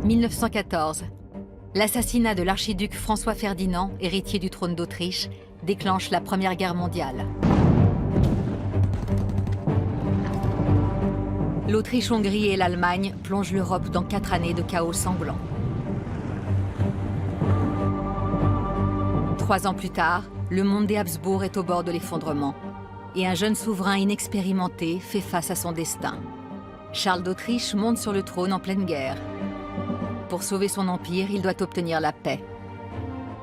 1914. L'assassinat de l'archiduc François Ferdinand, héritier du trône d'Autriche, déclenche la Première Guerre mondiale. L'Autriche-Hongrie et l'Allemagne plongent l'Europe dans 4 années de chaos sanglant. 3 ans plus tard, le monde des Habsbourg est au bord de l'effondrement et un jeune souverain inexpérimenté fait face à son destin. Charles d'Autriche monte sur le trône en pleine guerre. Pour sauver son empire, il doit obtenir la paix,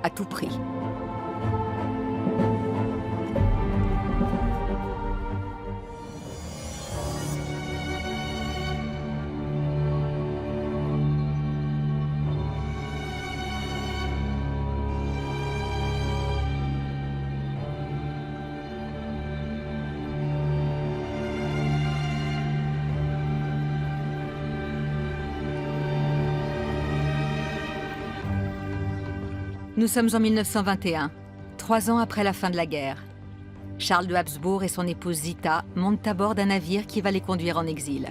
à tout prix. Nous sommes en 1921, 3 ans après la fin de la guerre. Charles de Habsbourg et son épouse Zita montent à bord d'un navire qui va les conduire en exil.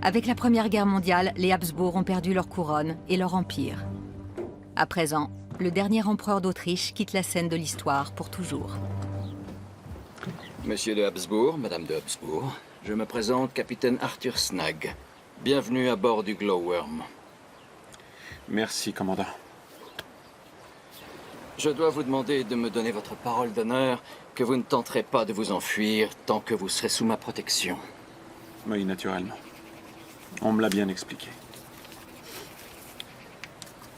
Avec la Première Guerre mondiale, les Habsbourg ont perdu leur couronne et leur empire. À présent, le dernier empereur d'Autriche quitte la scène de l'histoire pour toujours. Monsieur de Habsbourg, Madame de Habsbourg, je me présente, capitaine Arthur Snag. Bienvenue à bord du Glowworm. Merci, commandant. Je dois vous demander de me donner votre parole d'honneur que vous ne tenterez pas de vous enfuir tant que vous serez sous ma protection. Oui, naturellement. On me l'a bien expliqué.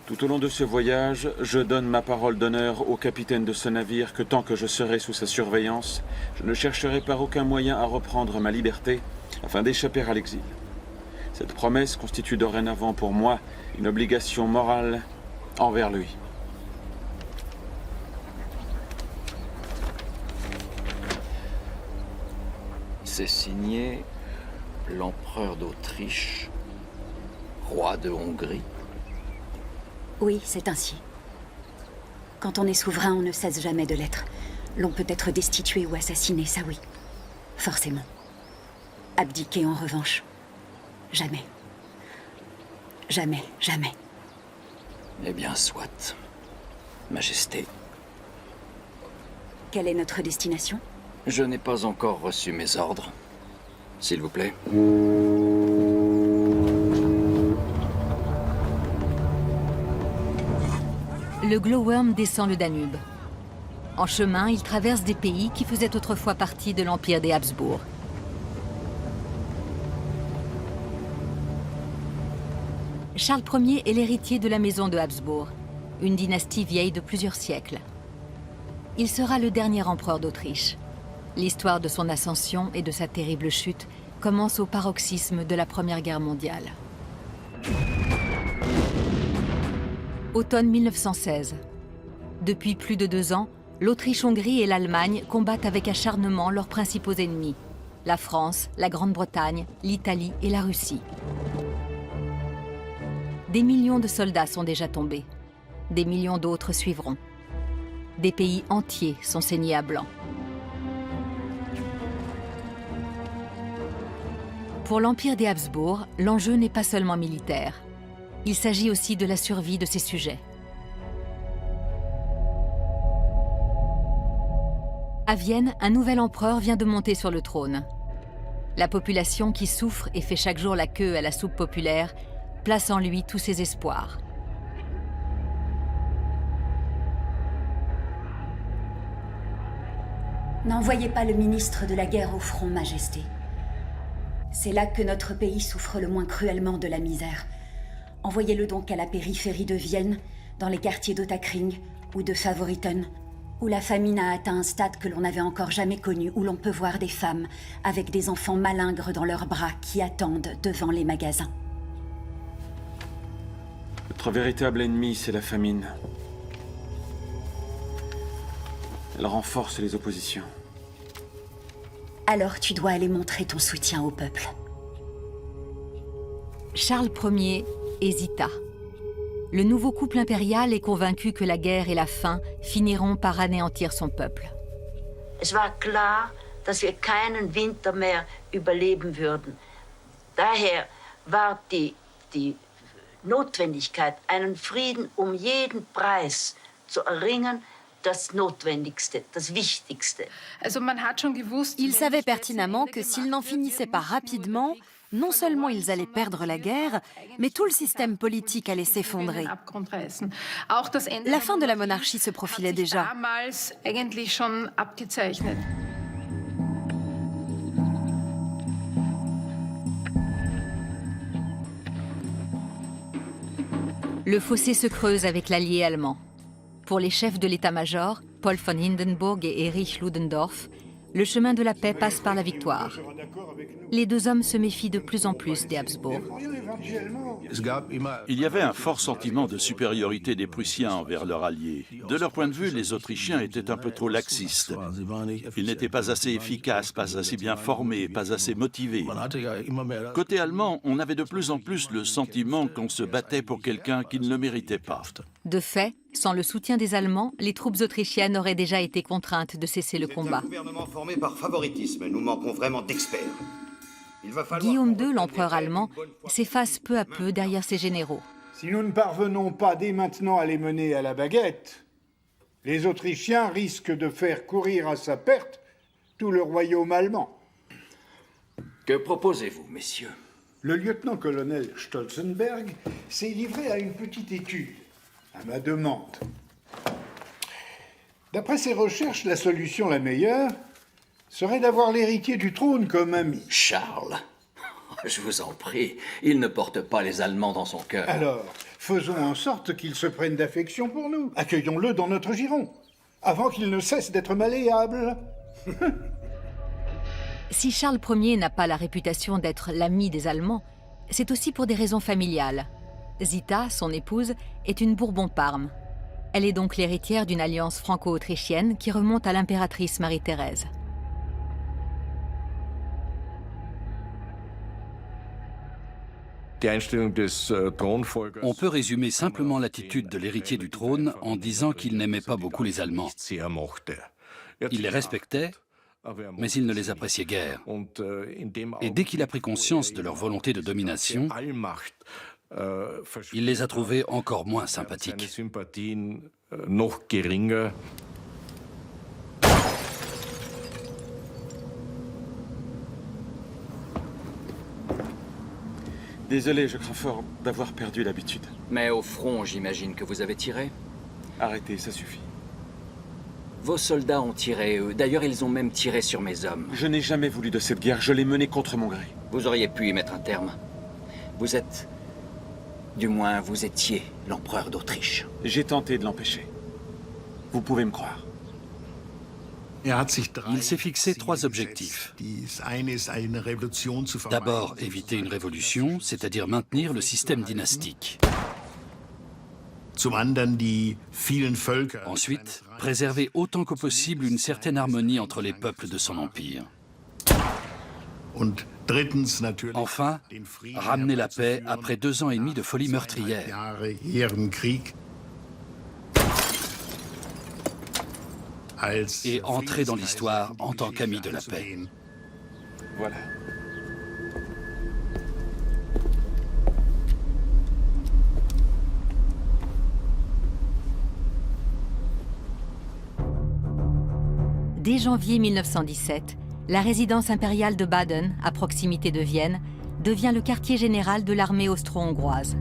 Tout au long de ce voyage, je donne ma parole d'honneur au capitaine de ce navire que tant que je serai sous sa surveillance, je ne chercherai par aucun moyen à reprendre ma liberté afin d'échapper à l'exil. Cette promesse constitue dorénavant pour moi une obligation morale envers lui. C'est signé l'empereur d'Autriche, roi de Hongrie. Oui, c'est ainsi. Quand on est souverain, on ne cesse jamais de l'être. L'on peut être destitué ou assassiné, ça oui. Forcément. Abdiquer en revanche. Jamais. Jamais, jamais. Eh bien, soit. Majesté. Quelle est notre destination ? Je n'ai pas encore reçu mes ordres. S'il vous plaît. Le Glowworm descend le Danube. En chemin, il traverse des pays qui faisaient autrefois partie de l'Empire des Habsbourg. Charles Ier est l'héritier de la maison de Habsbourg, une dynastie vieille de plusieurs siècles. Il sera le dernier empereur d'Autriche. L'histoire de son ascension et de sa terrible chute commence au paroxysme de la Première Guerre mondiale. Automne 1916. Depuis plus de 2 ans, l'Autriche-Hongrie et l'Allemagne combattent avec acharnement leurs principaux ennemis, la France, la Grande-Bretagne, l'Italie et la Russie. Des millions de soldats sont déjà tombés. Des millions d'autres suivront. Des pays entiers sont saignés à blanc. Pour l'Empire des Habsbourg, l'enjeu n'est pas seulement militaire. Il s'agit aussi de la survie de ses sujets. À Vienne, un nouvel empereur vient de monter sur le trône. La population qui souffre et fait chaque jour la queue à la soupe populaire place en lui tous ses espoirs. N'envoyez pas le ministre de la guerre au front, Majesté. C'est là que notre pays souffre le moins cruellement de la misère. Envoyez-le donc à la périphérie de Vienne, dans les quartiers d'Ottakring ou de Favoriten, où la famine a atteint un stade que l'on n'avait encore jamais connu, où l'on peut voir des femmes avec des enfants malingres dans leurs bras qui attendent devant les magasins. Notre véritable ennemi, c'est la famine. Elle renforce les oppositions. Alors tu dois aller montrer ton soutien au peuple. Charles Ier hésita. Le nouveau couple impérial est convaincu que la guerre et la faim finiront par anéantir son peuple. Es war klar, dass wir keinen Winter mehr überleben würden. Daher war die Notwendigkeit, einen Frieden jeden Preis zu erringen, das Notwendigste, das Wichtigste. Ils savaient pertinemment que s'ils n'en finissaient pas rapidement, non seulement ils allaient perdre la guerre, mais tout le système politique allait s'effondrer. La fin de la monarchie se profilait déjà. Le fossé se creuse avec l'allié allemand. Pour les chefs de l'état-major, Paul von Hindenburg et Erich Ludendorff, le chemin de la paix passe par la victoire. Les deux hommes se méfient de plus en plus des Habsbourg. Il y avait un fort sentiment de supériorité des Prussiens envers leurs alliés. De leur point de vue, les Autrichiens étaient un peu trop laxistes. Ils n'étaient pas assez efficaces, pas assez bien formés, pas assez motivés. Côté allemand, on avait de plus en plus le sentiment qu'on se battait pour quelqu'un qui ne le méritait pas. De fait, sans le soutien des Allemands, les troupes autrichiennes auraient déjà été contraintes de cesser le combat. C'est un gouvernement formé par favoritisme. Nous manquons vraiment d'experts. Guillaume II, l'empereur allemand, s'efface peu à peu derrière ses généraux. Si nous ne parvenons pas dès maintenant à les mener à la baguette, les Autrichiens risquent de faire courir à sa perte tout le royaume allemand. Que proposez-vous, messieurs? Le lieutenant-colonel Stolzenberg s'est livré à une petite étude, à ma demande. D'après ses recherches, la solution la meilleure serait d'avoir l'héritier du trône comme ami. Charles, je vous en prie, il ne porte pas les Allemands dans son cœur. Alors, faisons en sorte qu'il se prenne d'affection pour nous. Accueillons-le dans notre giron, avant qu'il ne cesse d'être malléable. Si Charles Ier n'a pas la réputation d'être l'ami des Allemands, c'est aussi pour des raisons familiales. Zita, son épouse, est une Bourbon-Parme. Elle est donc l'héritière d'une alliance franco-autrichienne qui remonte à l'impératrice Marie-Thérèse. On peut résumer simplement l'attitude de l'héritier du trône en disant qu'il n'aimait pas beaucoup les Allemands. Il les respectait, mais il ne les appréciait guère. Et dès qu'il a pris conscience de leur volonté de domination, il les a trouvés encore moins sympathiques. Désolé, je crains fort d'avoir perdu l'habitude. Mais au front, j'imagine que vous avez tiré? Arrêtez, ça suffit. Vos soldats ont tiré, eux. D'ailleurs, ils ont même tiré sur mes hommes. Je n'ai jamais voulu de cette guerre, je l'ai menée contre mon gré. Vous auriez pu y mettre un terme. Vous êtes... Du moins, vous étiez l'empereur d'Autriche. J'ai tenté de l'empêcher. Vous pouvez me croire. Il s'est fixé 3 objectifs. D'abord, éviter une révolution, c'est-à-dire maintenir le système dynastique. Ensuite, préserver autant que possible une certaine harmonie entre les peuples de son empire. Enfin, ramener la paix après 2 ans et demi de folie meurtrière. Et entrer dans l'histoire en tant qu'ami de la paix. Voilà. Dès janvier 1917, la résidence impériale de Baden, à proximité de Vienne, devient le quartier général de l'armée austro-hongroise.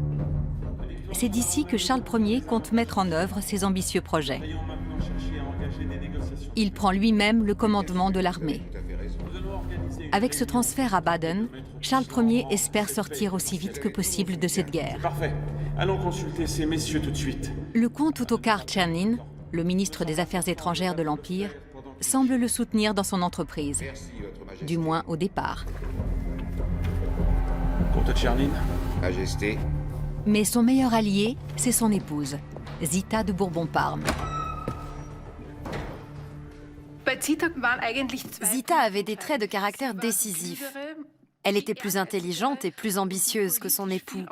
C'est d'ici que Charles Ier compte mettre en œuvre ses ambitieux projets. Il prend lui-même le commandement de l'armée. Avec ce transfert à Baden, Charles Ier espère sortir aussi vite que possible de cette guerre. Parfait. Allons consulter ces messieurs tout de suite. Le comte Ottokar Tchernin, le ministre des Affaires étrangères de l'Empire, semble le soutenir dans son entreprise. Du moins au départ. Comte Tchernin. Majesté. Mais son meilleur allié, c'est son épouse, Zita de Bourbon-Parme. Zita avait des traits de caractère décisifs. Elle était plus intelligente et plus ambitieuse que son époux.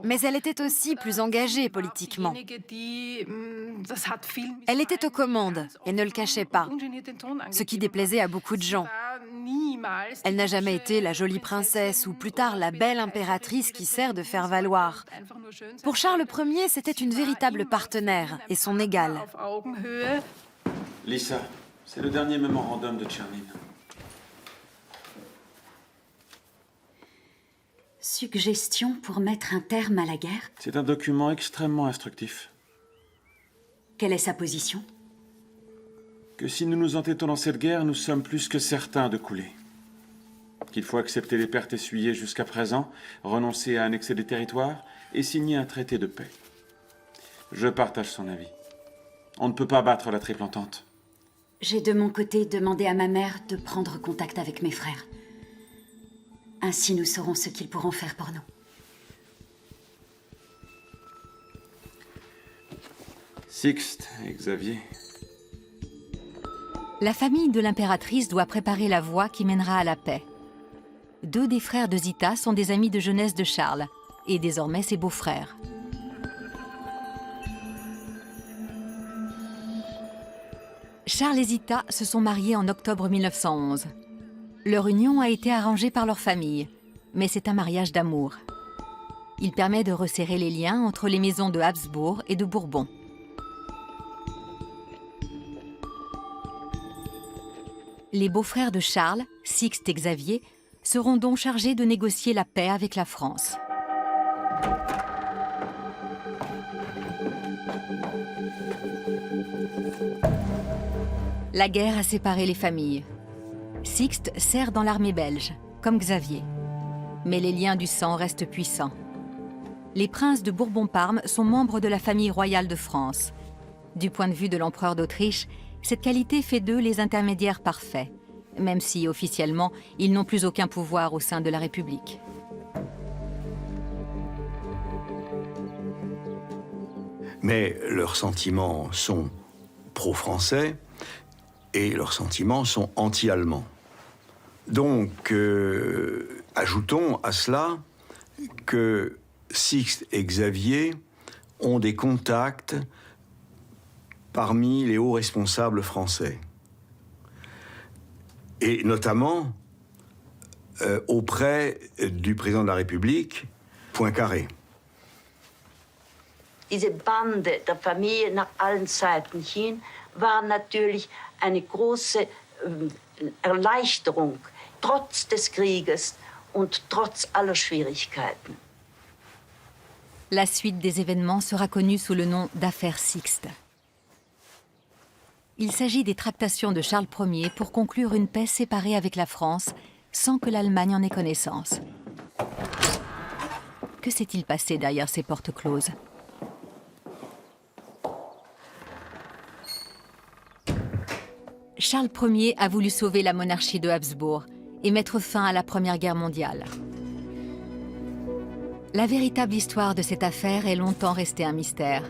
Mais elle était aussi plus engagée politiquement. Elle était aux commandes et ne le cachait pas, ce qui déplaisait à beaucoup de gens. Elle n'a jamais été la jolie princesse ou plus tard la belle impératrice qui sert de faire valoir. Pour Charles Ier, c'était une véritable partenaire et son égale. Lisa, c'est le dernier mémorandum de Tchernin. Suggestion pour mettre un terme à la guerre? C'est un document extrêmement instructif. Quelle est sa position? Que si nous nous entêtons dans cette guerre, nous sommes plus que certains de couler. Qu'il faut accepter les pertes essuyées jusqu'à présent, renoncer à annexer des territoires et signer un traité de paix. Je partage son avis. On ne peut pas battre la Triple Entente. J'ai de mon côté demandé à ma mère de prendre contact avec mes frères. Ainsi nous saurons ce qu'ils pourront faire pour nous. Sixte et Xavier. La famille de l'impératrice doit préparer la voie qui mènera à la paix. 2 des frères de Zita sont des amis de jeunesse de Charles, et désormais ses beaux-frères. Charles et Zita se sont mariés en octobre 1911. Leur union a été arrangée par leur famille, mais c'est un mariage d'amour. Il permet de resserrer les liens entre les maisons de Habsbourg et de Bourbon. Les beaux-frères de Charles, Sixte et Xavier, seront donc chargés de négocier la paix avec la France. La guerre a séparé les familles. Sixte sert dans l'armée belge, comme Xavier. Mais les liens du sang restent puissants. Les princes de Bourbon-Parme sont membres de la famille royale de France. Du point de vue de l'empereur d'Autriche, cette qualité fait d'eux les intermédiaires parfaits, même si, officiellement, ils n'ont plus aucun pouvoir au sein de la République. Mais leurs sentiments sont pro-français et leurs sentiments sont anti-allemands. Donc, ajoutons à cela que Sixte et Xavier ont des contacts parmi les hauts responsables français. Et notamment auprès du président de la République, Poincaré. Diese Bande der Familie nach allen Seiten hin war natürlich eine große Erleichterung, trotz des Krieges und trotz aller Schwierigkeiten. La suite des événements sera connue sous le nom d'affaire Sixte. Il s'agit des tractations de Charles Ier pour conclure une paix séparée avec la France, sans que l'Allemagne en ait connaissance. Que s'est-il passé derrière ces portes closes? Charles Ier a voulu sauver la monarchie de Habsbourg et mettre fin à la Première Guerre mondiale. La véritable histoire de cette affaire est longtemps restée un mystère.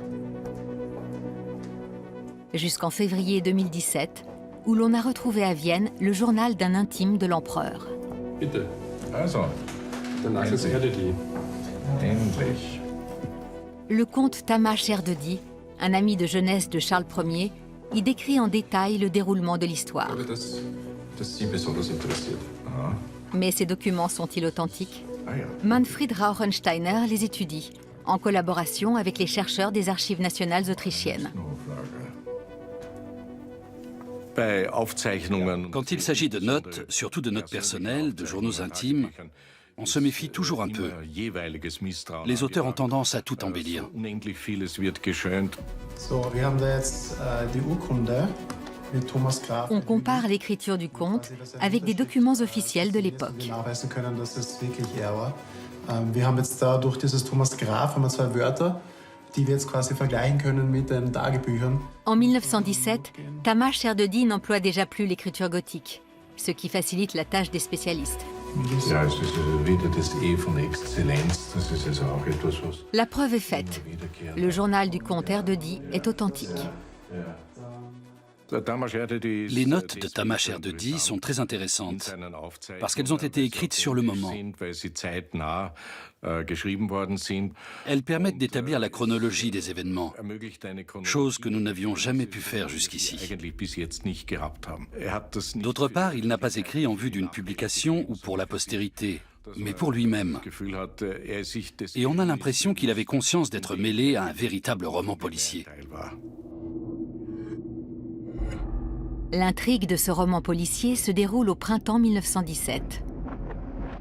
Jusqu'en février 2017, où l'on a retrouvé à Vienne le journal d'un intime de l'empereur. Bitte. Also, danach ist Erdödy. Endlich. Le comte Tamas Erdödy, un ami de jeunesse de Charles Ier, y décrit en détail le déroulement de l'histoire. Mais ces documents sont-ils authentiques? Manfred Rauchensteiner les étudie, en collaboration avec les chercheurs des Archives nationales autrichiennes. Quand il s'agit de notes, surtout de notes personnelles, de journaux intimes, on se méfie toujours un peu. Les auteurs ont tendance à tout embellir. On compare l'écriture du conte avec des documents officiels de l'époque. En 1917, Tamas Erdödy n'emploie déjà plus l'écriture gothique, ce qui facilite la tâche des spécialistes. La preuve est faite. Le journal du comte Erdödy est authentique. Les notes de Tamas Erdödy sont très intéressantes parce qu'elles ont été écrites sur le moment. Elles permettent d'établir la chronologie des événements, chose que nous n'avions jamais pu faire jusqu'ici. D'autre part, il n'a pas écrit en vue d'une publication ou pour la postérité, mais pour lui-même. Et on a l'impression qu'il avait conscience d'être mêlé à un véritable roman policier. L'intrigue de ce roman policier se déroule au printemps 1917.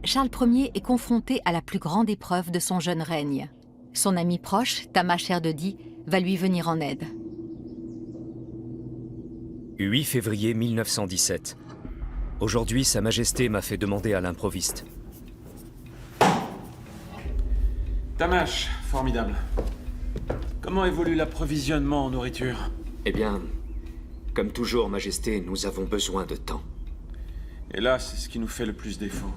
Charles Ier est confronté à la plus grande épreuve de son jeune règne. Son ami proche, Tamas Erdödy, va lui venir en aide. 8 février 1917. Aujourd'hui, Sa Majesté m'a fait demander à l'improviste. Tamas, formidable. Comment évolue l'approvisionnement en nourriture? Eh bien, comme toujours, Majesté, nous avons besoin de temps. Et là, c'est ce qui nous fait le plus défaut.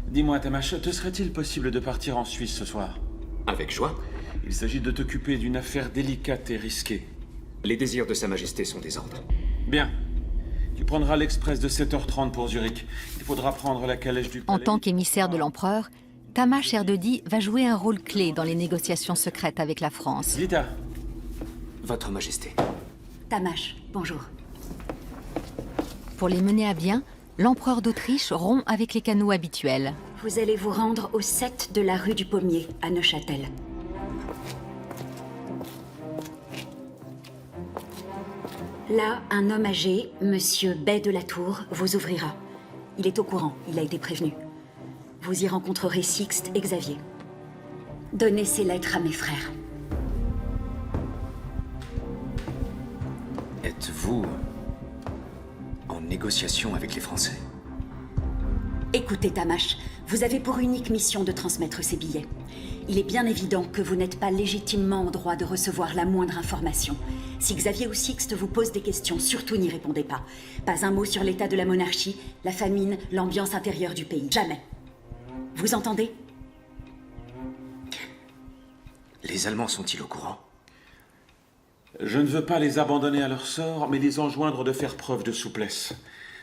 Dis-moi, Tamas, te serait-il possible de partir en Suisse ce soir? Avec joie. Il s'agit de t'occuper d'une affaire délicate et risquée. Les désirs de Sa Majesté sont des ordres. Bien. Tu prendras l'express de 7h30 pour Zurich. Il faudra prendre la calèche du palais. En tant qu'émissaire de l'empereur, Tamas Erdödy va jouer un rôle clé dans les négociations secrètes avec la France. Zita. Votre Majesté. Tamas, bonjour. Pour les mener à bien, l'empereur d'Autriche rompt avec les canaux habituels. Vous allez vous rendre au 7 de la rue du Pommier, à Neuchâtel. Là, un homme âgé, Monsieur Bay de la Tour, vous ouvrira. Il est au courant, il a été prévenu. Vous y rencontrerez Sixte et Xavier. Donnez ces lettres à mes frères. Êtes-vous en négociation avec les Français? Écoutez, Tamas, vous avez pour unique mission de transmettre ces billets. Il est bien évident que vous n'êtes pas légitimement en droit de recevoir la moindre information. Si Xavier ou Sixte vous posent des questions, surtout n'y répondez pas. Pas un mot sur l'état de la monarchie, la famine, l'ambiance intérieure du pays. Jamais. Vous entendez? Les Allemands sont-ils au courant? Je ne veux pas les abandonner à leur sort, mais les enjoindre de faire preuve de souplesse.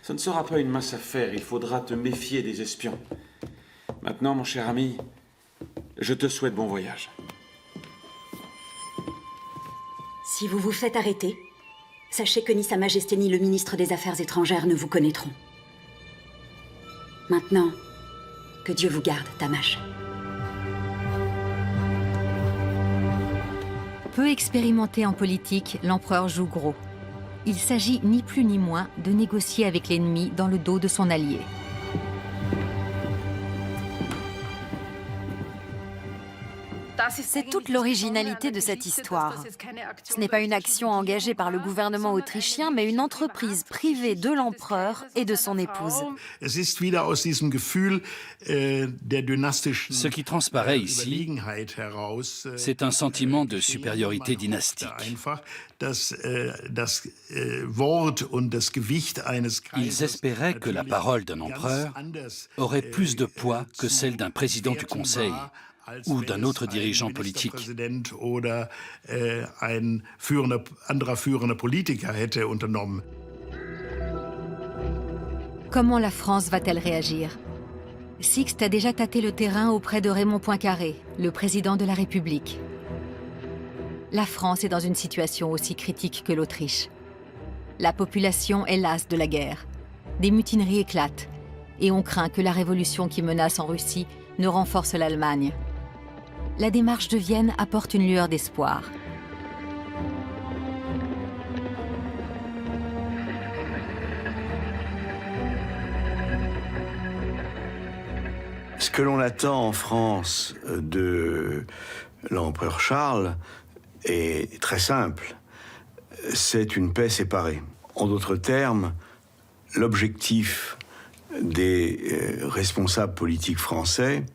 Ce ne sera pas une mince affaire, il faudra te méfier des espions. Maintenant, mon cher ami, je te souhaite bon voyage. Si vous vous faites arrêter, sachez que ni Sa Majesté ni le ministre des Affaires étrangères ne vous connaîtront. Maintenant, que Dieu vous garde, Tamas. Peu expérimenté en politique, l'empereur joue gros. Il s'agit ni plus ni moins de négocier avec l'ennemi dans le dos de son allié. C'est toute l'originalité de cette histoire. Ce n'est pas une action engagée par le gouvernement autrichien, mais une entreprise privée de l'empereur et de son épouse. Ce qui transparaît ici, c'est un sentiment de supériorité dynastique. Ils espéraient que la parole d'un empereur aurait plus de poids que celle d'un président du Conseil ou d'un autre dirigeant politique. Comment la France va-t-elle réagir? Sixte a déjà tâté le terrain auprès de Raymond Poincaré, le président de la République. La France est dans une situation aussi critique que l'Autriche. La population est lasse de la guerre. Des mutineries éclatent, et on craint que la révolution qui menace en Russie ne renforce l'Allemagne. La démarche de Vienne apporte une lueur d'espoir. Ce que l'on attend en France de l'empereur Charles est très simple. C'est une paix séparée. En d'autres termes, l'objectif des responsables politiques français,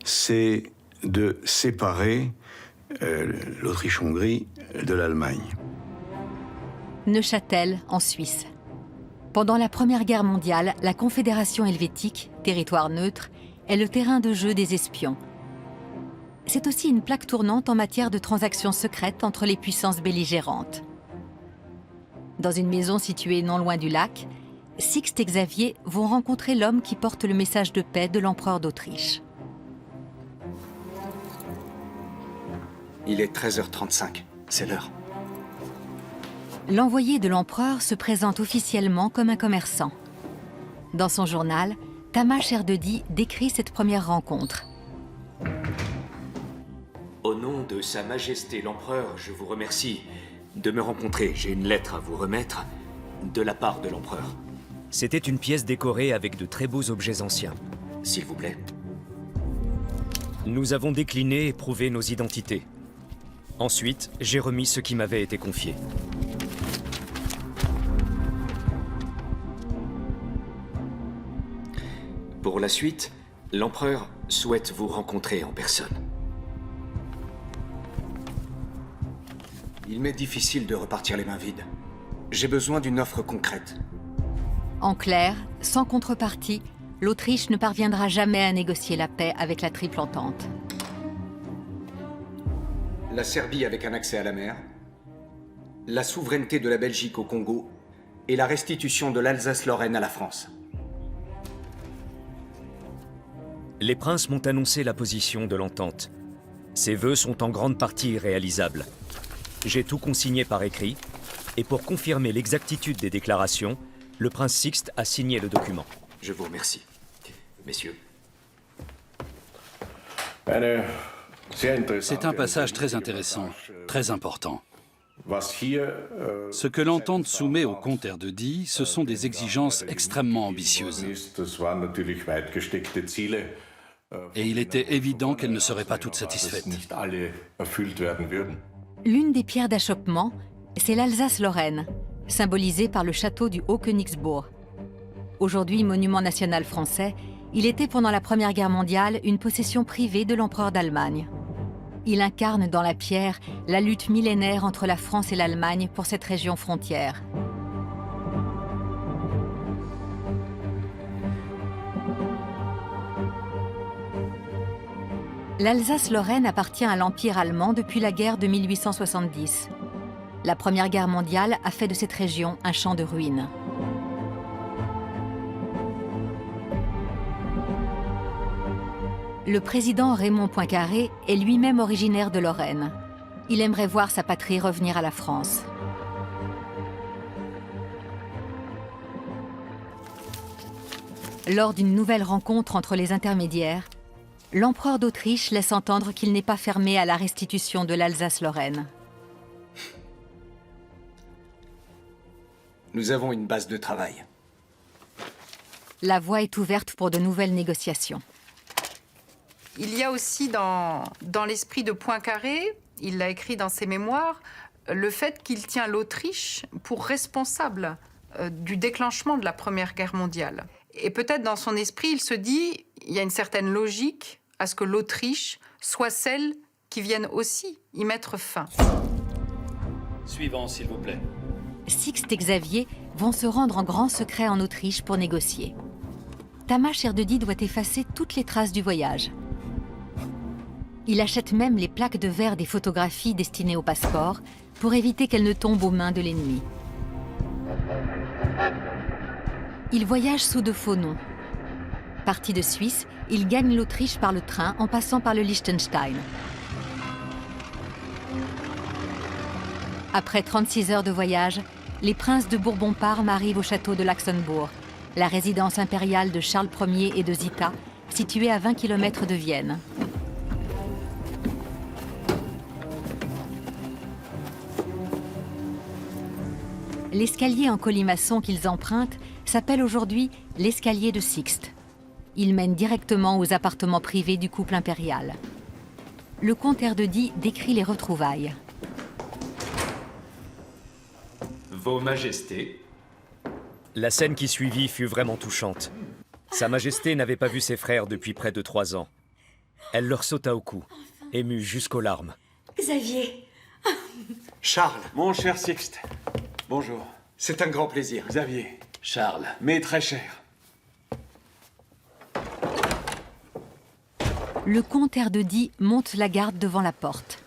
c'est de séparer l'Autriche-Hongrie de l'Allemagne. Neuchâtel, en Suisse. Pendant la Première Guerre mondiale, la Confédération helvétique, territoire neutre, est le terrain de jeu des espions. c'est aussi une plaque tournante en matière de transactions secrètes entre les puissances belligérantes. Dans une maison située non loin du lac, Sixte et Xavier vont rencontrer l'homme qui porte le message de paix de l'empereur d'Autriche. Il est 13h35, c'est l'heure. L'envoyé de l'empereur se présente officiellement comme un commerçant. Dans son journal, Tamas Erdödy décrit cette première rencontre. Au nom de Sa Majesté l'Empereur, je vous remercie de me rencontrer. J'ai une lettre à vous remettre de la part de l'Empereur. C'était une pièce décorée avec de très beaux objets anciens. S'il vous plaît. Nous avons décliné et prouvé nos identités. Ensuite, j'ai remis ce qui m'avait été confié. Pour la suite, l'Empereur souhaite vous rencontrer en personne. Il m'est difficile de repartir les mains vides. J'ai besoin d'une offre concrète. En clair, sans contrepartie, l'Autriche ne parviendra jamais à négocier la paix avec la Triple Entente. La Serbie avec un accès à la mer, la souveraineté de la Belgique au Congo et la restitution de l'Alsace-Lorraine à la France. Les princes m'ont annoncé la position de l'entente. Ces vœux sont en grande partie irréalisables. J'ai tout consigné par écrit, et pour confirmer l'exactitude des déclarations, le prince Sixte a signé le document. Je vous remercie. Messieurs. C'est un passage très intéressant, très important. Ce que l'entente soumet au comte Erdödy, ce sont des exigences extrêmement ambitieuses. Et il était évident qu'elles ne seraient pas toutes satisfaites. L'une des pierres d'achoppement, c'est l'Alsace-Lorraine, symbolisée par le château du Haut-Königsbourg. Aujourd'hui monument national français, il était pendant la Première Guerre mondiale une possession privée de l'empereur d'Allemagne. Il incarne dans la pierre la lutte millénaire entre la France et l'Allemagne pour cette région frontière. L'Alsace-Lorraine appartient à l'Empire allemand depuis la guerre de 1870. La Première Guerre mondiale a fait de cette région un champ de ruines. Le président Raymond Poincaré est lui-même originaire de Lorraine. Il aimerait voir sa patrie revenir à la France. Lors d'une nouvelle rencontre entre les intermédiaires, l'empereur d'Autriche laisse entendre qu'il n'est pas fermé à la restitution de l'Alsace-Lorraine. Nous avons une base de travail. La voie est ouverte pour de nouvelles négociations. Il y a aussi dans l'esprit de Poincaré, il l'a écrit dans ses mémoires, le fait qu'il tient l'Autriche pour responsable du déclenchement de la Première Guerre mondiale. Et peut-être dans son esprit, il se dit, il y a une certaine logique à ce que l'Autriche soit celle qui vienne aussi y mettre fin. Suivant, s'il vous plaît. Sixte et Xavier vont se rendre en grand secret en Autriche pour négocier. Tamas Erdödy doit effacer toutes les traces du voyage. Il achète même les plaques de verre des photographies destinées au passeport pour éviter qu'elles ne tombent aux mains de l'ennemi. Il voyage sous de faux noms. Parti de Suisse, il gagne l'Autriche par le train en passant par le Liechtenstein. Après 36 heures de voyage, les princes de Bourbon-Parme arrivent au château de Laxenbourg, la résidence impériale de Charles Ier et de Zita, située à 20 km de Vienne. L'escalier en colimaçon qu'ils empruntent s'appelle aujourd'hui l'escalier de Sixte. Il mène directement aux appartements privés du couple impérial. Le comte Erdödy décrit les retrouvailles. Vos Majestés. La scène qui suivit fut vraiment touchante. Sa Majesté n'avait pas vu ses frères depuis près de 3 ans. Elle leur sauta au cou, émue jusqu'aux larmes. Xavier. Charles. Mon cher Sixte. Bonjour. C'est un grand plaisir. Xavier. Charles. Mais très cher. le comte Erdődy monte la garde devant la porte.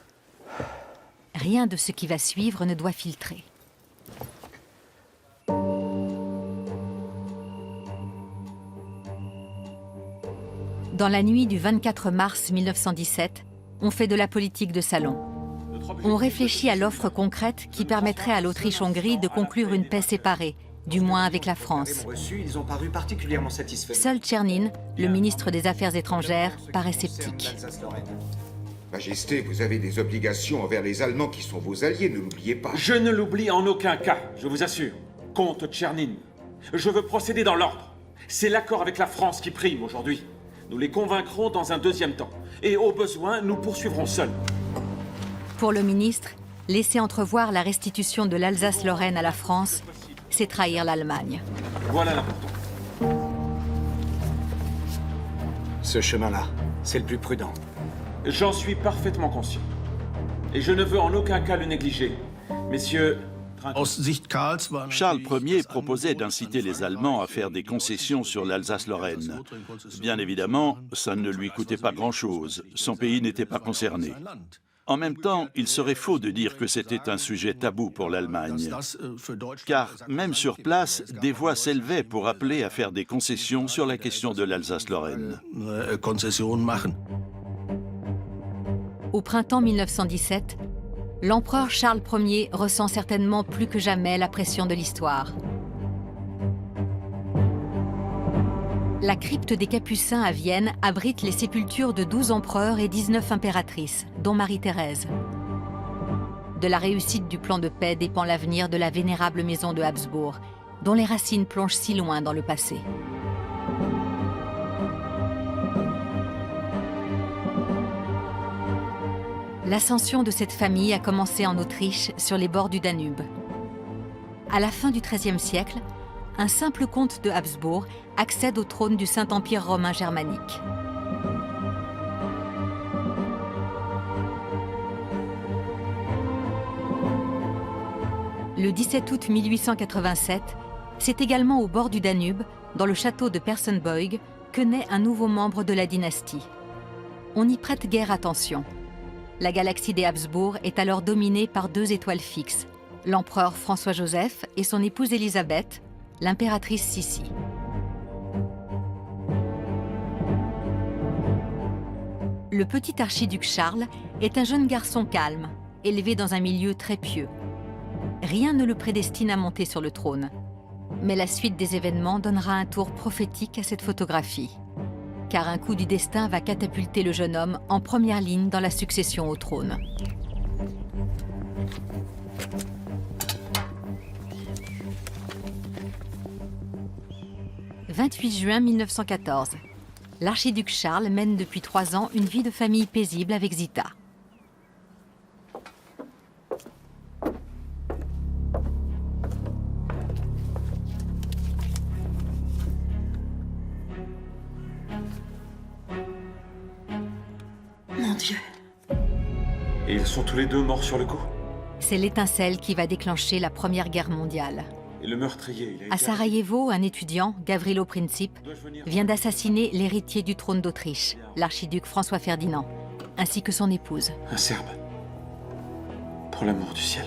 Rien de ce qui va suivre ne doit filtrer. Dans la nuit du 24 mars 1917, on fait de la politique de salon. On réfléchit à l'offre concrète qui permettrait à l'Autriche-Hongrie de conclure une paix séparée, du moins avec la France. Ils ont paru particulièrement satisfaits. Seul Tchernin, le ministre des Affaires étrangères, paraît sceptique. Majesté, vous avez des obligations envers les Allemands qui sont vos alliés, ne l'oubliez pas. Je ne l'oublie en aucun cas, je vous assure. Comte Tchernin, je veux procéder dans l'ordre. C'est l'accord avec la France qui prime aujourd'hui. Nous les convaincrons dans un deuxième temps. Et au besoin, nous poursuivrons seuls. Pour le ministre, laisser entrevoir la restitution de l'Alsace-Lorraine à la France, c'est trahir l'Allemagne. Voilà l'important. Ce chemin-là, c'est le plus prudent. J'en suis parfaitement conscient. Et je ne veux en aucun cas le négliger. Messieurs... Charles Ier proposait d'inciter les Allemands à faire des concessions sur l'Alsace-Lorraine. Bien évidemment, ça ne lui coûtait pas grand-chose. Son pays n'était pas concerné. En même temps, il serait faux de dire que c'était un sujet tabou pour l'Allemagne. Car, même sur place, des voix s'élevaient pour appeler à faire des concessions sur la question de l'Alsace-Lorraine. Au printemps 1917, l'empereur Charles Ier ressent certainement plus que jamais la pression de l'histoire. La crypte des Capucins à Vienne abrite les sépultures de 12 empereurs et 19 impératrices, dont Marie-Thérèse. De la réussite du plan de paix dépend l'avenir de la vénérable maison de Habsbourg, dont les racines plongent si loin dans le passé. L'ascension de cette famille a commencé en Autriche, sur les bords du Danube. À la fin du XIIIe siècle, un simple comte de Habsbourg accède au trône du Saint-Empire romain germanique. Le 17 août 1887, c'est également au bord du Danube, dans le château de Persenbeug, que naît un nouveau membre de la dynastie. On n'y prête guère attention. La galaxie des Habsbourg est alors dominée par deux étoiles fixes, l'empereur François-Joseph et son épouse Élisabeth, l'impératrice Sissi. Le petit archiduc Charles est un jeune garçon calme, élevé dans un milieu très pieux. Rien ne le prédestine à monter sur le trône. Mais la suite des événements donnera un tour prophétique à cette photographie. Car un coup du destin va catapulter le jeune homme en première ligne dans la succession au trône. « 28 juin 1914. L'archiduc Charles mène depuis 3 ans une vie de famille paisible avec Zita. Mon Dieu. Et ils sont tous les deux morts sur le coup? C'est l'étincelle qui va déclencher la Première Guerre mondiale. Et le meurtrier, il a À Sarajevo, un étudiant, Gavrilo Princip, vient d'assassiner l'héritier du trône d'Autriche, l'archiduc François Ferdinand, ainsi que son épouse. Un Serbe. Pour l'amour du ciel.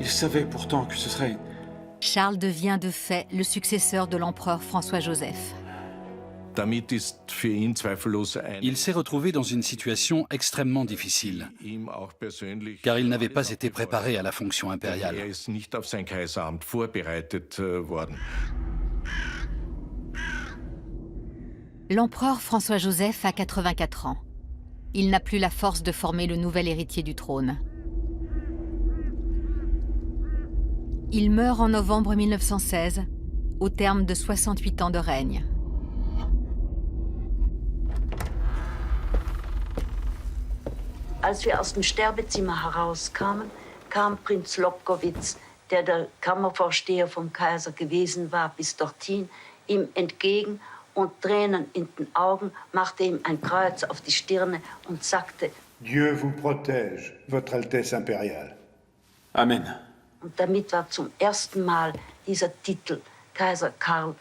Il savait pourtant que ce serait... Charles devient de fait le successeur de l'empereur François-Joseph. Il s'est retrouvé dans une situation extrêmement difficile, car il n'avait pas été préparé à la fonction impériale. L'empereur François-Joseph a 84 ans. Il n'a plus la force de former le nouvel héritier du trône. Il meurt en novembre 1916, au terme de 68 ans de règne. Als wir aus dem Sterbezimmer herauskamen, kam Prinz Lobkowitz, der Kammervorsteher vom Kaiser gewesen war, bis dorthin, ihm entgegen und Tränen in den Augen, machte ihm ein Kreuz auf die Stirne und sagte: Dieu vous protège, Votre Altesse impériale. Amen. Und damit war zum ersten Mal dieser Titel Kaiser Karl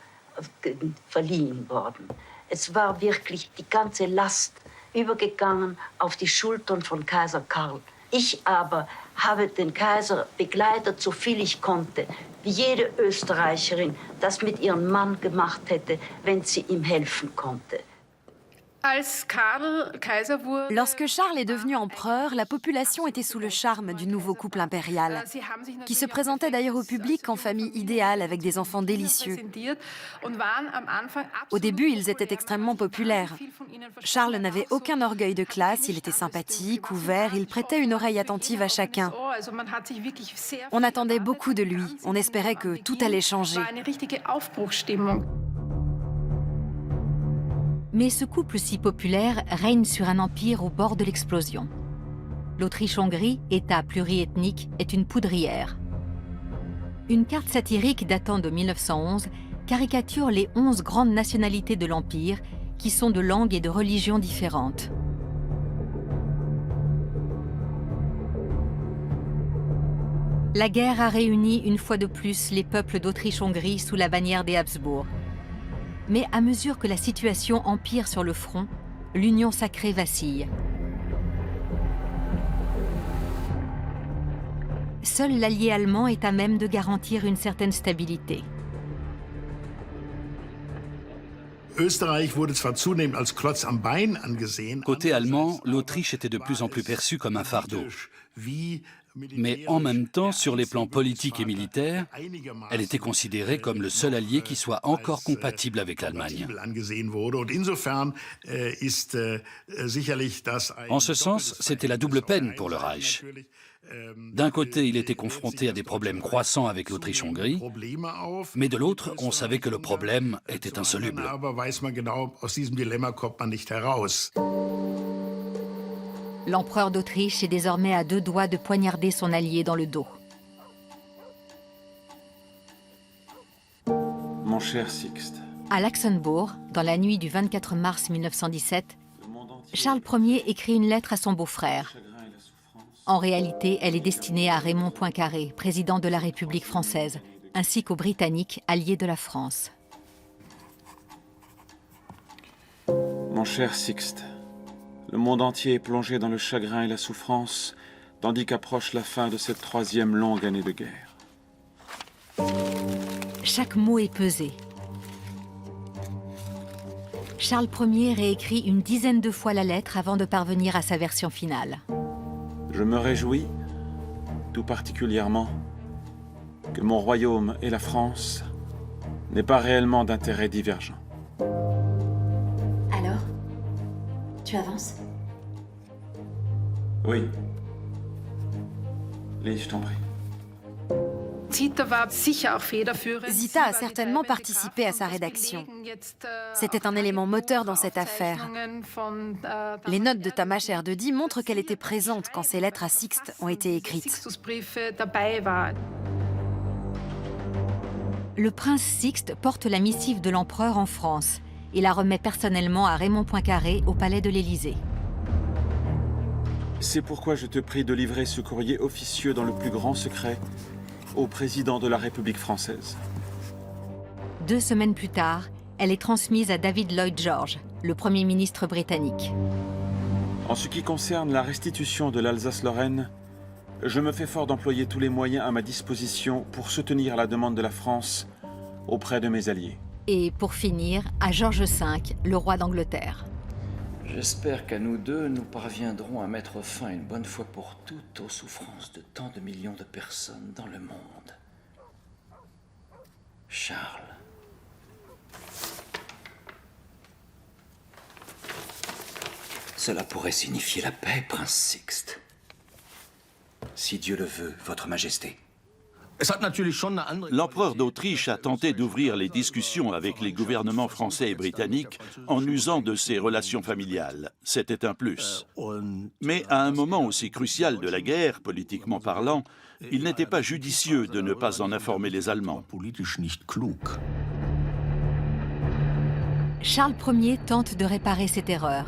verliehen worden. Es war wirklich die ganze Last übergegangen auf die Schultern von Kaiser Karl. Ich aber habe den Kaiser begleitet, so viel ich konnte, wie jede Österreicherin das mit ihrem Mann gemacht hätte, wenn sie ihm helfen konnte. Lorsque Charles est devenu empereur, la population était sous le charme du nouveau couple impérial, qui se présentait d'ailleurs au public en famille idéale avec des enfants délicieux. Au début, ils étaient extrêmement populaires. Charles n'avait aucun orgueil de classe, il était sympathique, ouvert, il prêtait une oreille attentive à chacun. On attendait beaucoup de lui, on espérait que tout allait changer. Mais ce couple si populaire règne sur un empire au bord de l'explosion. L'Autriche-Hongrie, État pluriethnique, est une poudrière. Une carte satirique datant de 1911 caricature les 11 grandes nationalités de l'Empire qui sont de langues et de religions différentes. La guerre a réuni une fois de plus les peuples d'Autriche-Hongrie sous la bannière des Habsbourg. Mais à mesure que la situation empire sur le front, l'union sacrée vacille. Seul l'allié allemand est à même de garantir une certaine stabilité. Côté allemand, l'Autriche était de plus en plus perçue comme un fardeau. Mais en même temps, sur les plans politiques et militaires, elle était considérée comme le seul allié qui soit encore compatible avec l'Allemagne. En ce sens, c'était la double peine pour le Reich. D'un côté, il était confronté à des problèmes croissants avec l'Autriche-Hongrie, mais de l'autre, on savait que le problème était insoluble. L'empereur d'Autriche est désormais à 2 doigts de poignarder son allié dans le dos. Mon cher Sixte. À Laxenbourg, dans la nuit du 24 mars 1917, Charles Ier écrit une lettre à son beau-frère. En réalité, elle est destinée à Raymond Poincaré, président de la République française, ainsi qu'aux Britanniques, alliés de la France. Mon cher Sixte, le monde entier est plongé dans le chagrin et la souffrance, tandis qu'approche la fin de cette 3e longue année de guerre. Chaque mot est pesé. Charles Ier réécrit une dizaine de fois la lettre avant de parvenir à sa version finale. Je me réjouis, tout particulièrement, que mon royaume et la France n'aient pas réellement d'intérêts divergents. Alors, tu avances? Oui. Lise, je t'en prie. Zita a certainement participé à sa rédaction. C'était un élément moteur dans cette affaire. Les notes de Tamás Erdődy montrent qu'elle était présente quand ces lettres à Sixte ont été écrites. Le prince Sixte porte la missive de l'empereur en France et la remet personnellement à Raymond Poincaré au palais de l'Élysée. C'est pourquoi je te prie de livrer ce courrier officieux dans le plus grand secret au président de la République française. 2 semaines plus tard, elle est transmise à David Lloyd George, le Premier ministre britannique. En ce qui concerne la restitution de l'Alsace-Lorraine, je me fais fort d'employer tous les moyens à ma disposition pour soutenir la demande de la France auprès de mes alliés. Et pour finir, à George V, le roi d'Angleterre. J'espère qu'à nous deux, nous parviendrons à mettre fin une bonne fois pour toutes aux souffrances de tant de millions de personnes dans le monde. Charles. Cela pourrait signifier la paix, prince Sixte. Si Dieu le veut, votre majesté. L'empereur d'Autriche a tenté d'ouvrir les discussions avec les gouvernements français et britanniques en usant de ses relations familiales. C'était un plus. Mais à un moment aussi crucial de la guerre, politiquement parlant, il n'était pas judicieux de ne pas en informer les Allemands. Charles Ier tente de réparer cette erreur.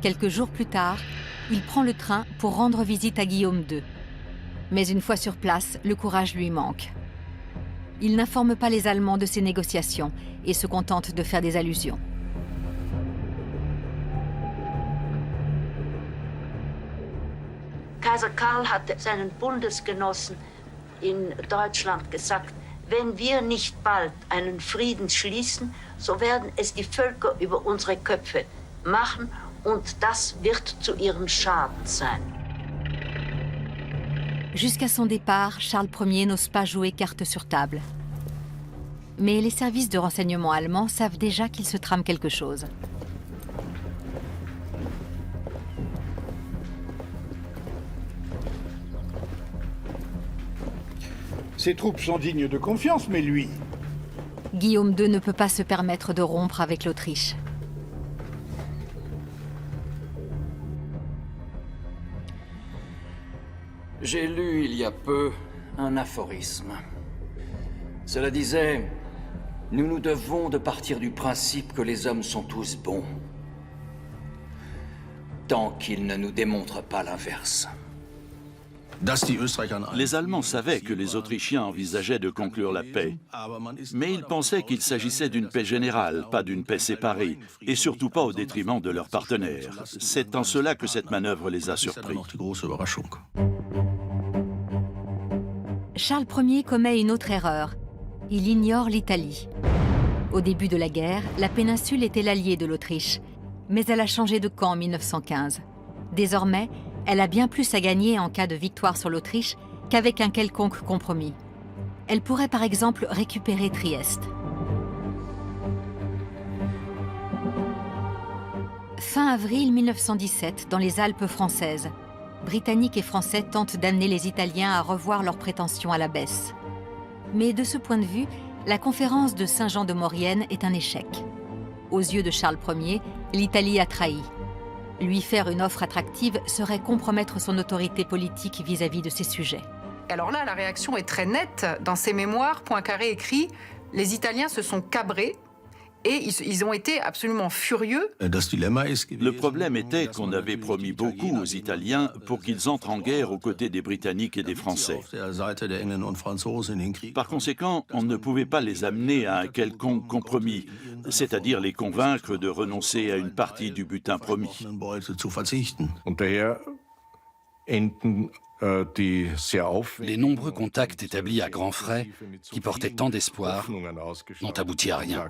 Quelques jours plus tard, il prend le train pour rendre visite à Guillaume II. Mais une fois sur place, le courage lui manque. Il n'informe pas les Allemands de ses négociations et se contente de faire des allusions. Kaiser Karl hatte seinen Bundesgenossen in Deutschland gesagt, wenn wir nicht bald einen Frieden schließen, so werden es die Völker über unsere Köpfe machen und das wird zu ihrem Schaden sein. Jusqu'à son départ, Charles Ier n'ose pas jouer carte sur table. Mais les services de renseignement allemands savent déjà qu'il se trame quelque chose. Ses troupes sont dignes de confiance, mais lui... Guillaume II ne peut pas se permettre de rompre avec l'Autriche. J'ai lu il y a peu un aphorisme. Cela disait, nous nous devons de partir du principe que les hommes sont tous bons, tant qu'ils ne nous démontrent pas l'inverse. Les Allemands savaient que les Autrichiens envisageaient de conclure la paix, mais ils pensaient qu'il s'agissait d'une paix générale, pas d'une paix séparée, et surtout pas au détriment de leurs partenaires. C'est en cela que cette manœuvre les a surpris. Charles Ier commet une autre erreur. Il ignore l'Italie. Au début de la guerre, la péninsule était l'alliée de l'Autriche, mais elle a changé de camp en 1915. Désormais, elle a bien plus à gagner en cas de victoire sur l'Autriche qu'avec un quelconque compromis. Elle pourrait par exemple récupérer Trieste. Fin avril 1917, dans les Alpes françaises, Britanniques et Français tentent d'amener les Italiens à revoir leurs prétentions à la baisse. Mais de ce point de vue, la conférence de Saint-Jean-de-Maurienne est un échec. Aux yeux de Charles Ier, l'Italie a trahi. Lui faire une offre attractive serait compromettre son autorité politique vis-à-vis de ses sujets. Alors là, la réaction est très nette. Dans ses mémoires, Poincaré écrit « Les Italiens se sont cabrés et ils ont été absolument furieux. » Le problème était qu'on avait promis beaucoup aux Italiens pour qu'ils entrent en guerre aux côtés des Britanniques et des Français. Par conséquent, on ne pouvait pas les amener à un quelconque compromis, c'est-à-dire les convaincre de renoncer à une partie du butin promis. Les nombreux contacts établis à grands frais, qui portaient tant d'espoir, n'ont abouti à rien.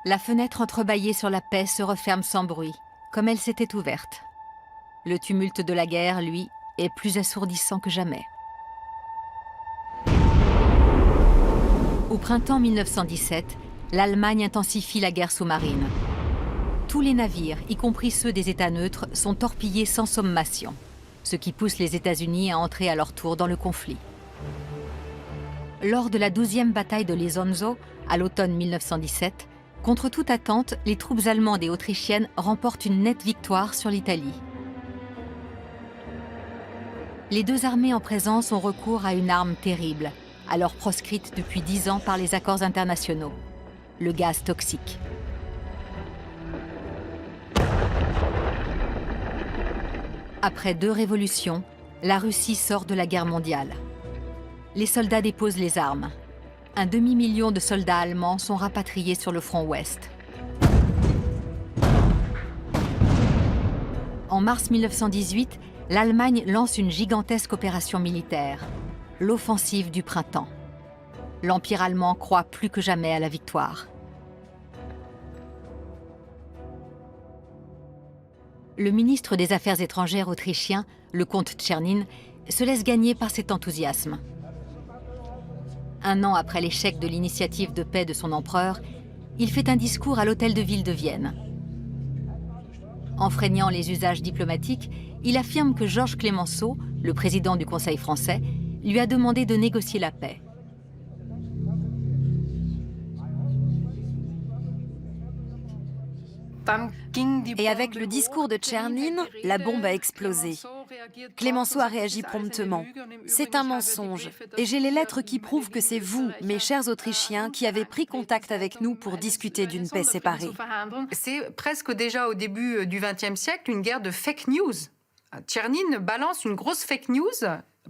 La fenêtre entrebâillée sur la paix se referme sans bruit, comme elle s'était ouverte. Le tumulte de la guerre, lui, est plus assourdissant que jamais. Au printemps 1917, l'Allemagne intensifie la guerre sous-marine. Tous les navires, y compris ceux des États neutres, sont torpillés sans sommation, ce qui pousse les États-Unis à entrer à leur tour dans le conflit. Lors de la 12e bataille de Lesonzo, à l'automne 1917, contre toute attente, les troupes allemandes et autrichiennes remportent une nette victoire sur l'Italie. Les deux armées en présence ont recours à une arme terrible, alors proscrite depuis 10 ans par les accords internationaux, le gaz toxique. Après 2 révolutions, la Russie sort de la guerre mondiale. Les soldats déposent les armes. Un demi-million de soldats allemands sont rapatriés sur le front ouest. En mars 1918, l'Allemagne lance une gigantesque opération militaire, l'offensive du printemps. L'Empire allemand croit plus que jamais à la victoire. Le ministre des Affaires étrangères autrichien, le comte Czernin, se laisse gagner par cet enthousiasme. 1 an après l'échec de l'initiative de paix de son empereur, il fait un discours à l'hôtel de ville de Vienne. Enfreignant les usages diplomatiques, il affirme que Georges Clemenceau, le président du Conseil français, lui a demandé de négocier la paix. Et avec le discours de Czernin, la bombe a explosé. Clemenceau a réagi promptement. C'est un mensonge. Et j'ai les lettres qui prouvent que c'est vous, mes chers Autrichiens, qui avez pris contact avec nous pour discuter d'une paix séparée. C'est presque déjà au début du XXe siècle une guerre de fake news. Czernin balance une grosse fake news,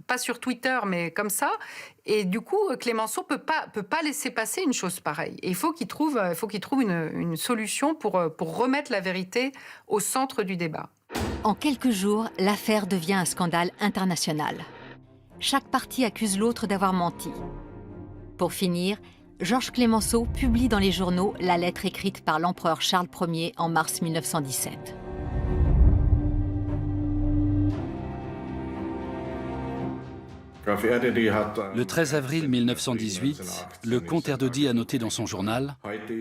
pas sur Twitter, mais comme ça. Et du coup, Clemenceau peut pas laisser passer une chose pareille. Et il faut qu'il trouve une solution pour remettre la vérité au centre du débat. En quelques jours, l'affaire devient un scandale international. Chaque partie accuse l'autre d'avoir menti. Pour finir, Georges Clemenceau publie dans les journaux la lettre écrite par l'empereur Charles Ier en mars 1917. Le 13 avril 1918, le comte Erdődy a noté dans son journal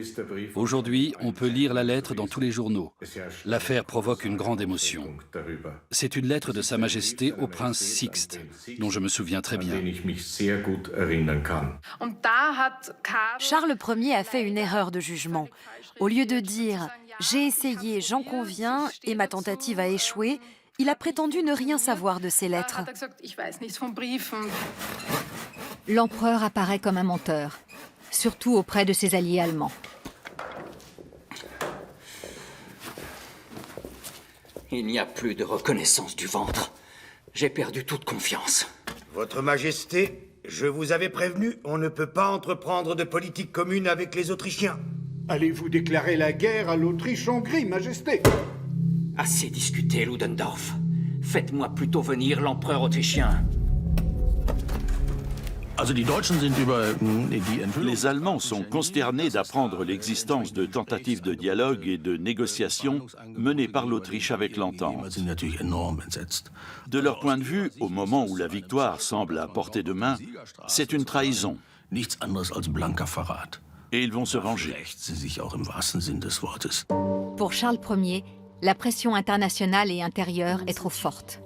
« Aujourd'hui, on peut lire la lettre dans tous les journaux. L'affaire provoque une grande émotion. C'est une lettre de Sa Majesté au prince Sixte, dont je me souviens très bien. » Charles Ier a fait une erreur de jugement. Au lieu de dire « J'ai essayé, j'en conviens, et ma tentative a échoué », il a prétendu ne rien savoir de ces lettres. L'empereur apparaît comme un menteur, surtout auprès de ses alliés allemands. Il n'y a plus de reconnaissance du ventre. J'ai perdu toute confiance. Votre Majesté, je vous avais prévenu, on ne peut pas entreprendre de politique commune avec les Autrichiens. Allez-vous déclarer la guerre à l'Autriche-Hongrie, Majesté? Assez discuté, Ludendorff. Faites-moi plutôt venir l'empereur autrichien. Les Allemands sont consternés d'apprendre l'existence de tentatives de dialogue et de négociations menées par l'Autriche avec l'Entente. De leur point de vue, au moment où la victoire semble à portée de main, c'est une trahison. Et ils vont se venger. Pour Charles Ier, la pression internationale et intérieure est trop forte.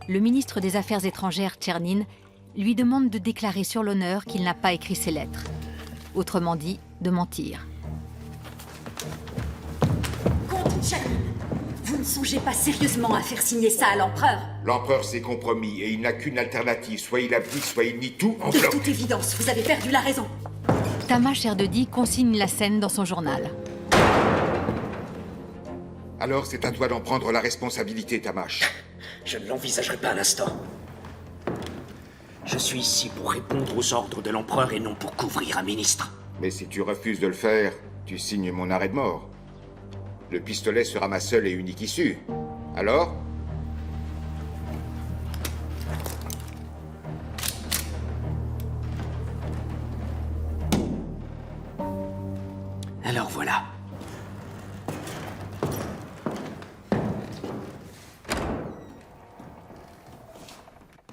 Le ministre des Affaires étrangères, Tchernin, lui demande de déclarer sur l'honneur qu'il n'a pas écrit ces lettres. Autrement dit, de mentir. Comte Tchernin, vous ne songez pas sérieusement à faire signer ça à l'empereur? L'empereur s'est compromis et il n'a qu'une alternative. Soit il abdique, soit il nie tout en bloc. De toute évidence, vous avez perdu la raison. Tamas Erdődy consigne la scène dans son journal. Alors c'est à toi d'en prendre la responsabilité, Tamas. Je ne l'envisagerai pas un instant. Je suis ici pour répondre aux ordres de l'empereur et non pour couvrir un ministre. Mais si tu refuses de le faire, tu signes mon arrêt de mort. Le pistolet sera ma seule et unique issue. Alors ? Alors voilà.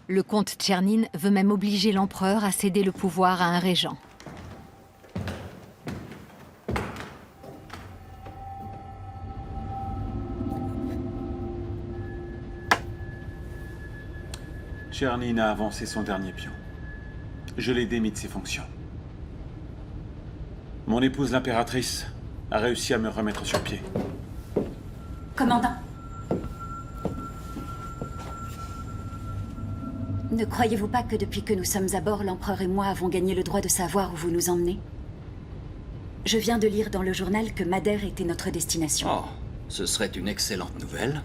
Le comte Tchernin veut même obliger l'empereur à céder le pouvoir à un régent. Tchernin a avancé son dernier pion. Je l'ai démis de ses fonctions. Mon épouse l'impératrice a réussi à me remettre sur pied. Commandant. Ne croyez-vous pas que depuis que nous sommes à bord, l'empereur et moi avons gagné le droit de savoir où vous nous emmenez? Je viens de lire dans le journal que Madère était notre destination. Oh, ce serait une excellente nouvelle.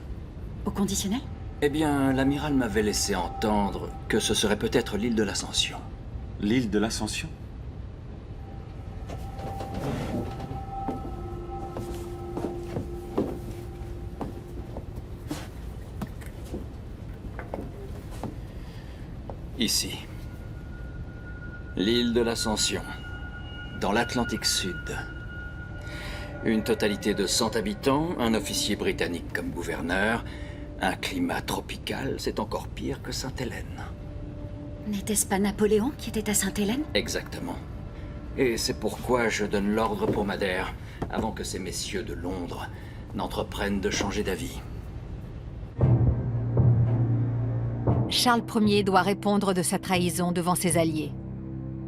Au conditionnel? Eh bien, l'amiral m'avait laissé entendre que ce serait peut-être l'île de l'Ascension. L'île de l'Ascension? Ici. L'île de l'Ascension, dans l'Atlantique Sud. Une totalité de 100 habitants, un officier britannique comme gouverneur, un climat tropical, c'est encore pire que Sainte-Hélène. N'était-ce pas Napoléon qui était à Sainte-Hélène? Exactement. Et c'est pourquoi je donne l'ordre pour Madère, avant que ces messieurs de Londres n'entreprennent de changer d'avis. Charles Ier doit répondre de sa trahison devant ses alliés.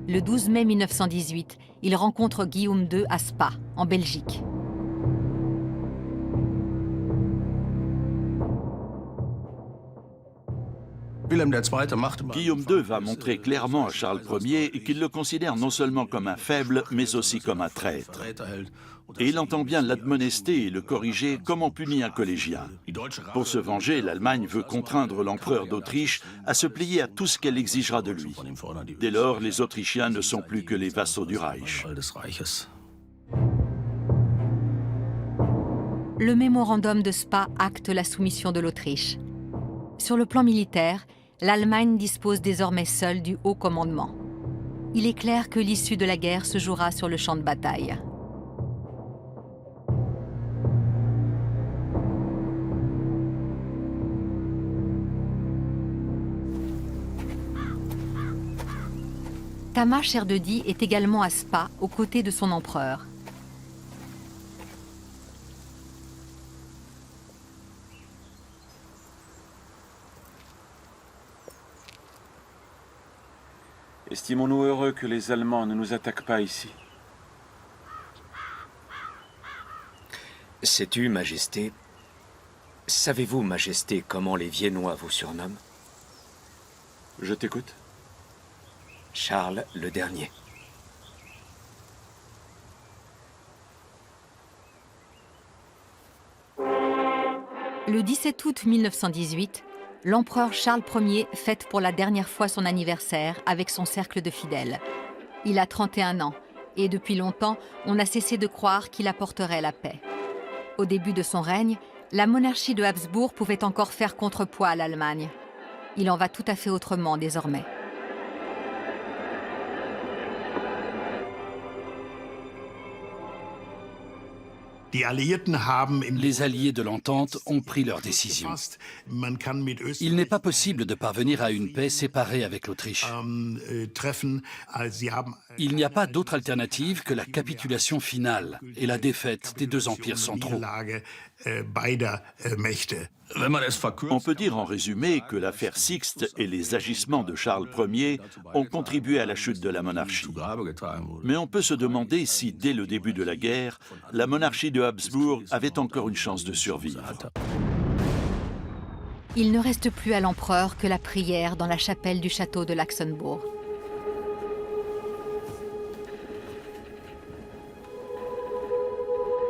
Le 12 mai 1918, il rencontre Guillaume II à Spa, en Belgique. Guillaume II va montrer clairement à Charles Ier qu'il le considère non seulement comme un faible, mais aussi comme un traître. Et il entend bien l'admonester et le corriger comme on punit un collégien. Pour se venger, l'Allemagne veut contraindre l'empereur d'Autriche à se plier à tout ce qu'elle exigera de lui. Dès lors, les Autrichiens ne sont plus que les vassaux du Reich. le mémorandum de Spa acte la soumission de l'Autriche. Sur le plan militaire, l'Allemagne dispose désormais seule du haut commandement. Il est clair que l'issue de la guerre se jouera sur le champ de bataille. Tamas Erdödy est également à Spa, aux côtés de son empereur. Estimons-nous heureux que les Allemands ne nous attaquent pas ici. Sais-tu, Majesté, savez-vous, Majesté, comment les Viennois vous surnomment? Je t'écoute. Charles le Dernier. Le 17 août 1918, l'empereur Charles Ier fête pour la dernière fois son anniversaire avec son cercle de fidèles. Il a 31 ans et depuis longtemps, on a cessé de croire qu'il apporterait la paix. Au début de son règne, la monarchie de Habsbourg pouvait encore faire contrepoids à l'Allemagne. Il en va tout à fait autrement désormais. Les alliés de l'entente ont pris leur décision. Il n'est pas possible de parvenir à une paix séparée avec l'Autriche. Il n'y a pas d'autre alternative que la capitulation finale et la défaite des deux empires centraux. On peut dire en résumé que l'affaire Sixte et les agissements de Charles Ier ont contribué à la chute de la monarchie. Mais on peut se demander si, dès le début de la guerre, la monarchie de Habsbourg avait encore une chance de survivre. Il ne reste plus à l'empereur que la prière dans la chapelle du château de Laxenbourg.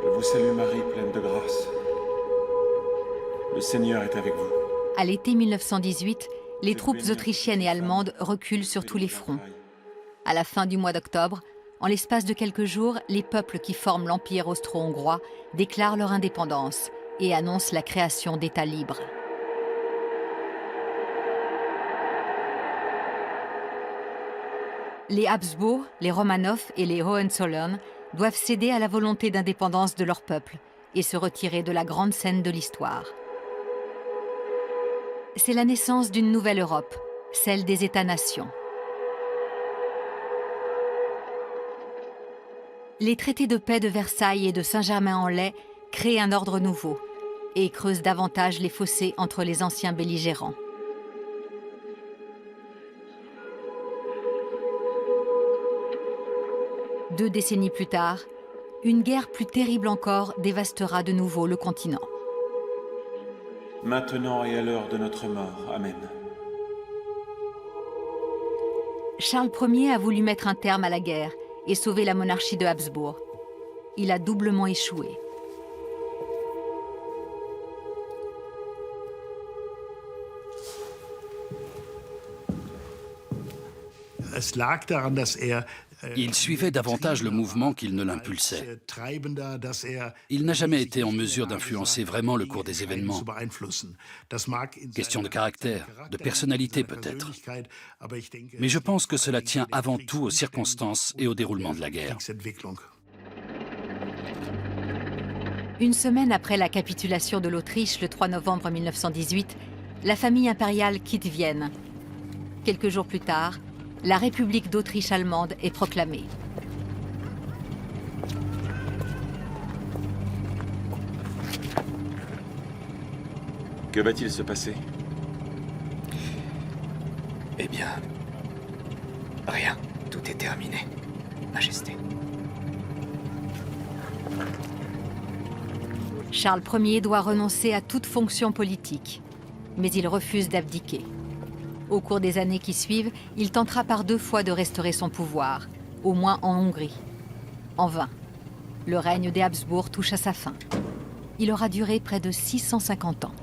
Je vous salue Marie, pleine de grâce. Le Seigneur est avec vous. À l'été 1918, les troupes autrichiennes et allemandes reculent sur tous les fronts. À la fin du mois d'octobre, en l'espace de quelques jours, les peuples qui forment l'Empire austro-hongrois déclarent leur indépendance et annoncent la création d'États libres. Les Habsbourg, les Romanov et les Hohenzollern doivent céder à la volonté d'indépendance de leur peuple et se retirer de la grande scène de l'histoire. C'est la naissance d'une nouvelle Europe, celle des États-nations. Les traités de paix de Versailles et de Saint-Germain-en-Laye créent un ordre nouveau et creusent davantage les fossés entre les anciens belligérants. Deux décennies plus tard, une guerre plus terrible encore dévastera de nouveau le continent. Maintenant et à l'heure de notre mort. Amen. Charles Ier a voulu mettre un terme à la guerre et sauver la monarchie de Habsbourg. Il a doublement échoué. Il suivait davantage le mouvement qu'il ne l'impulsait. Il n'a jamais été en mesure d'influencer vraiment le cours des événements. Question de caractère, de personnalité peut-être. Mais je pense que cela tient avant tout aux circonstances et au déroulement de la guerre. Une semaine après la capitulation de l'Autriche, le 3 novembre 1918, la famille impériale quitte Vienne. Quelques jours plus tard, la République d'Autriche allemande est proclamée. Que va-t-il se passer? Eh bien, rien. Tout est terminé, Majesté. Charles Ier doit renoncer à toute fonction politique, mais il refuse d'abdiquer. Au cours des années qui suivent, il tentera par 2 fois de restaurer son pouvoir, au moins en Hongrie. En vain. Le règne des Habsbourg touche à sa fin. Il aura duré près de 650 ans.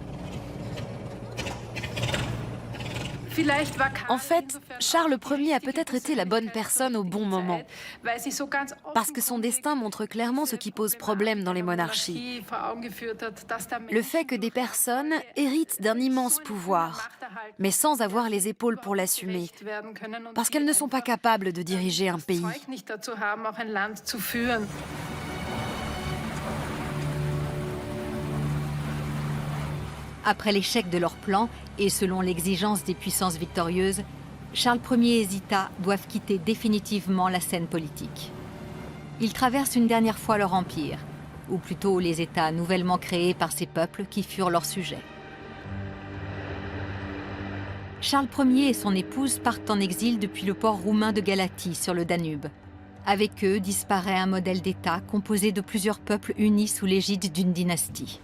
En fait, Charles Ier a peut-être été la bonne personne au bon moment, parce que son destin montre clairement ce qui pose problème dans les monarchies. Le fait que des personnes héritent d'un immense pouvoir, mais sans avoir les épaules pour l'assumer, parce qu'elles ne sont pas capables de diriger un pays. Après l'échec de leur plan, et selon l'exigence des puissances victorieuses, Charles Ier et Zita doivent quitter définitivement la scène politique. Ils traversent une dernière fois leur empire, ou plutôt les États nouvellement créés par ces peuples qui furent leurs sujets. Charles Ier et son épouse partent en exil depuis le port roumain de Galatie sur le Danube. Avec eux disparaît un modèle d'État composé de plusieurs peuples unis sous l'égide d'une dynastie.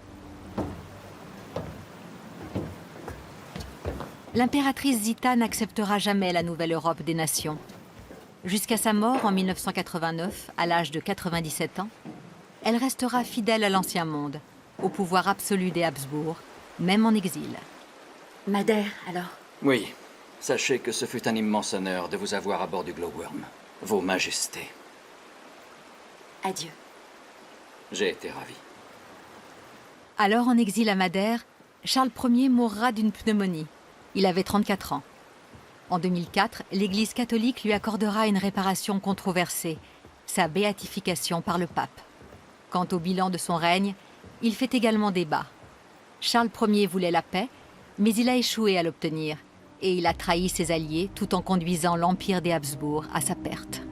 L'impératrice Zita n'acceptera jamais la nouvelle Europe des nations. Jusqu'à sa mort en 1989, à l'âge de 97 ans, elle restera fidèle à l'ancien monde, au pouvoir absolu des Habsbourg, même en exil. Madère, alors? Oui, sachez que ce fut un immense honneur de vous avoir à bord du Glowworm. Vos Majestés. Adieu. J'ai été ravi. Alors en exil à Madère, Charles Ier mourra d'une pneumonie. Il avait 34 ans. En 2004, l'Église catholique lui accordera une réparation controversée, sa béatification par le pape. Quant au bilan de son règne, il fait également débat. Charles Ier voulait la paix, mais il a échoué à l'obtenir, et il a trahi ses alliés tout en conduisant l'empire des Habsbourg à sa perte.